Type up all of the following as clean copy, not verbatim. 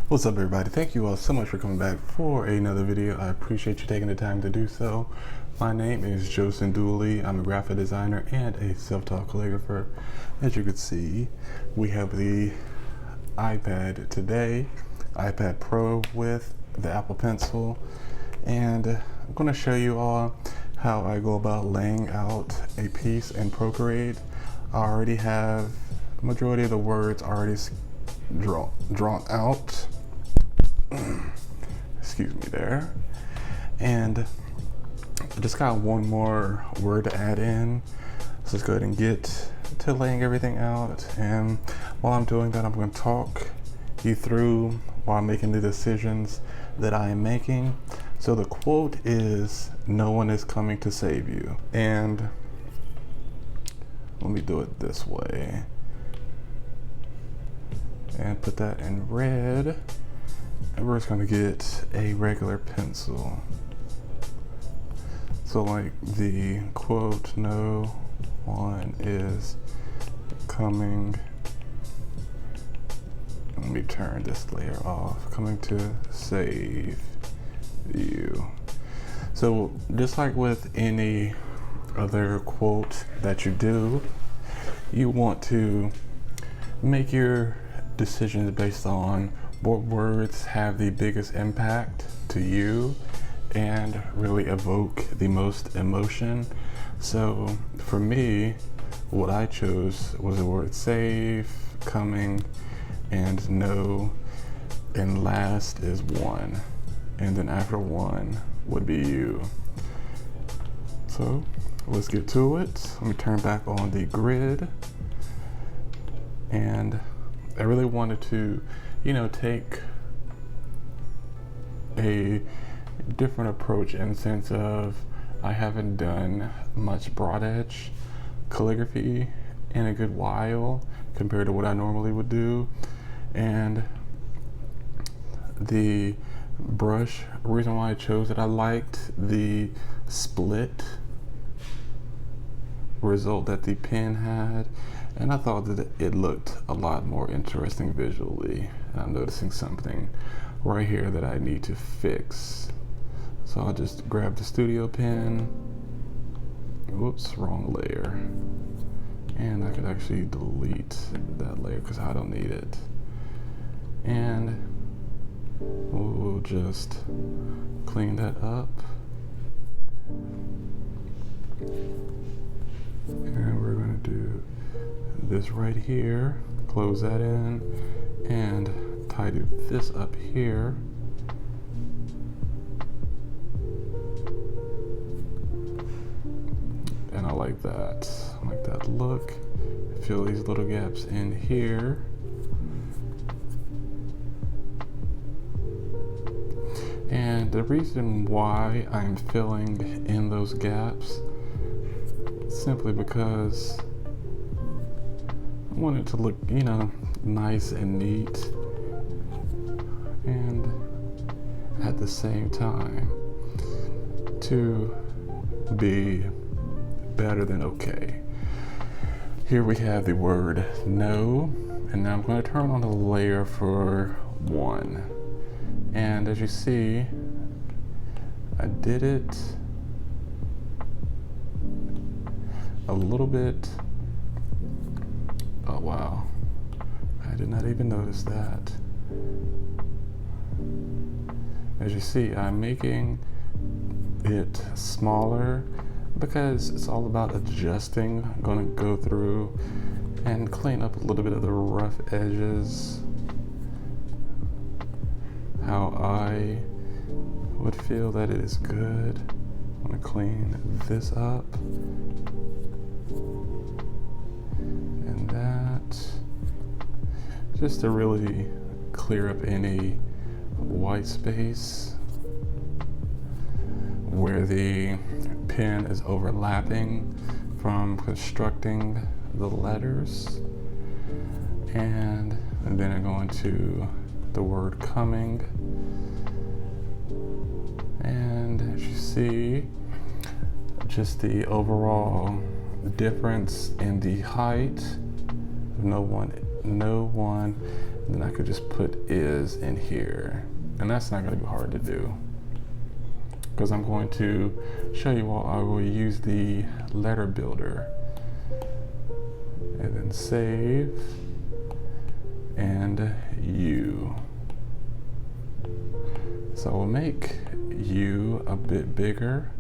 What's up, everybody? Thank you all so much for coming back for another video. I appreciate you taking the time to do so. My name is Joseph Dooley. I'm a graphic designer and a self-taught calligrapher. As you can see, we have the iPad today, iPad Pro with the Apple Pencil, and I'm going to show you all how I go about laying out a piece in Procreate. I already have the majority of the words already drawn out. Excuse me there. And I just got one more word to add in. So let's go ahead and get to laying everything out. And while I'm doing that, I'm going to talk you through while I'm making the decisions that I am making. So the quote is, "No one is coming to save you." And let me do it this way. And put that in red. And we're just gonna get a regular pencil. So like the quote, "No one is coming," let me turn this layer off, "coming to save you." So just like with any other quote that you do, you want to make your decisions based on what words have the biggest impact to you and really evoke the most emotion. So for me, what I chose was the word save, coming, and no, and last is one, and then after one would be you. So let's get to it. Let me turn back on the grid. And I really wanted to, take a different approach in the sense of I haven't done much broad edge calligraphy in a good while compared to what I normally would do. And the brush, reason why I chose it, I liked the split result that the pen had, and I thought that it looked a lot more interesting visually. And I'm noticing something right here that I need to fix. So I'll just grab the studio pen. Whoops, wrong layer. And I could actually delete that layer because I don't need it. And we'll just clean that up. And we're going to do this right here, close that in, and tidy this up here. And I like that. I like that look. Fill these little gaps in here. And the reason why I'm filling in those gaps, simply because I want it to look, nice and neat, and at the same time to be better than okay. Here we have the word no, and now I'm going to turn on the layer for one. And as you see, I did it a little bit. Oh wow, I did not even notice that. As you see, I'm making it smaller because it's all about adjusting. I'm going to go through and clean up a little bit of the rough edges, how I would feel that it is good. I'm going to clean this up. And that, just to really clear up any white space where the pen is overlapping from constructing the letters. And then I go into the word coming. And as you see, just the overall difference in the height. No one then I could just put is in here. And that's not gonna be hard to do, because I'm going to show you all I will use the letter builder. And then save, and U. So we'll make U a bit bigger,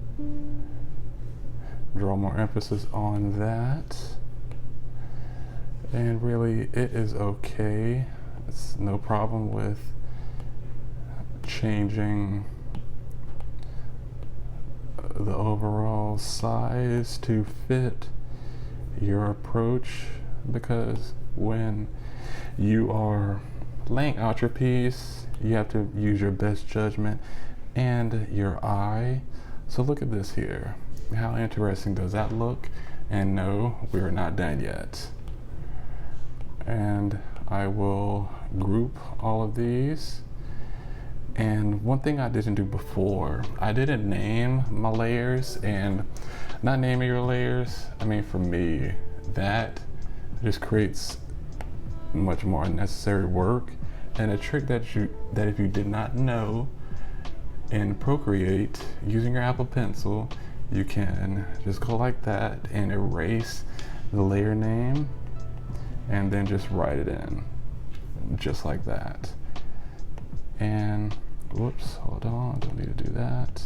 draw more emphasis on that, and really it is okay. It's no problem with changing the overall size to fit your approach, because when you are laying out your piece, you have to use your best judgment and your eye. So look at this here. How interesting does that look? And no, we're not done yet. And I will group all of these. And one thing I didn't do before, I didn't name my layers. And not naming your layers, I mean, for me, that just creates much more unnecessary work. And a trick that if you did not know, in Procreate, using your Apple Pencil, you can just go like that and erase the layer name and then just write it in, just like that. And whoops, hold on, don't need to do that.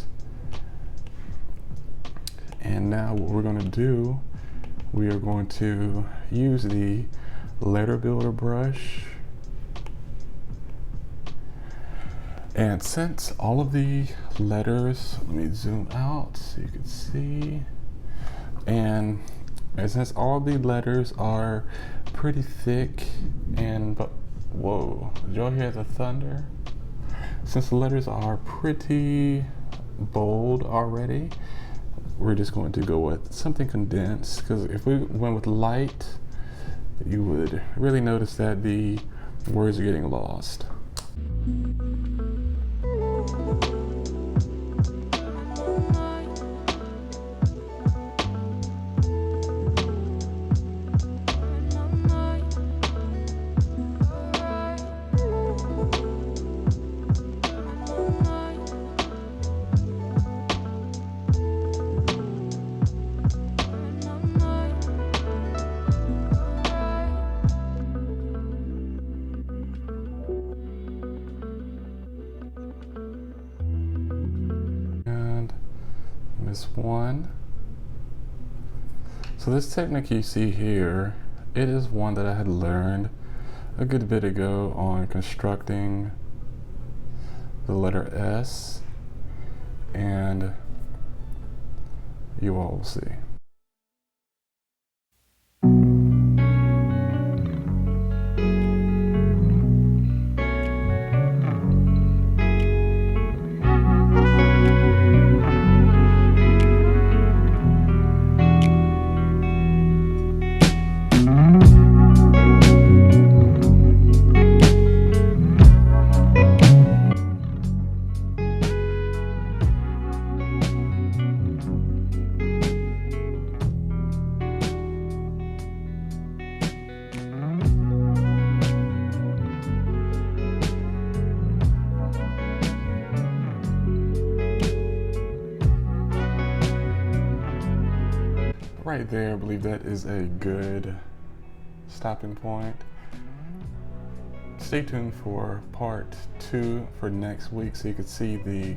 And now what we're going to do, we are going to use the letter builder brush. And since all of the letters, let me zoom out so you can see. And since all the letters are pretty thick but whoa, did y'all hear the thunder? Since the letters are pretty bold already, we're just going to go with something condensed, because if we went with light, you would really notice that the words are getting lost. This one. So this technique you see here, it is one that I had learned a good bit ago on constructing the letter S, and you all will see. Right there, I believe that is a good stopping point. Stay tuned for part 2 for next week so you can see the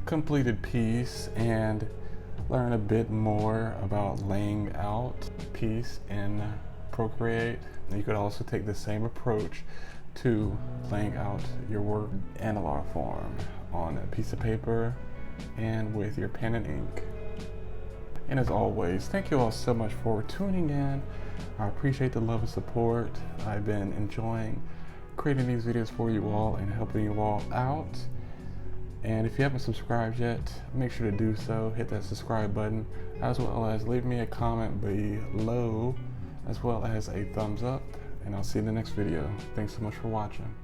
completed piece and learn a bit more about laying out piece in Procreate. And you could also take the same approach to laying out your work in analog form on a piece of paper and with your pen and ink. And as always, thank you all so much for tuning in. I appreciate the love and support. I've been enjoying creating these videos for you all and helping you all out. And if you haven't subscribed yet, make sure to do so. Hit that subscribe button, as well as leave me a comment below, as well as a thumbs up. And I'll see you in the next video. Thanks so much for watching.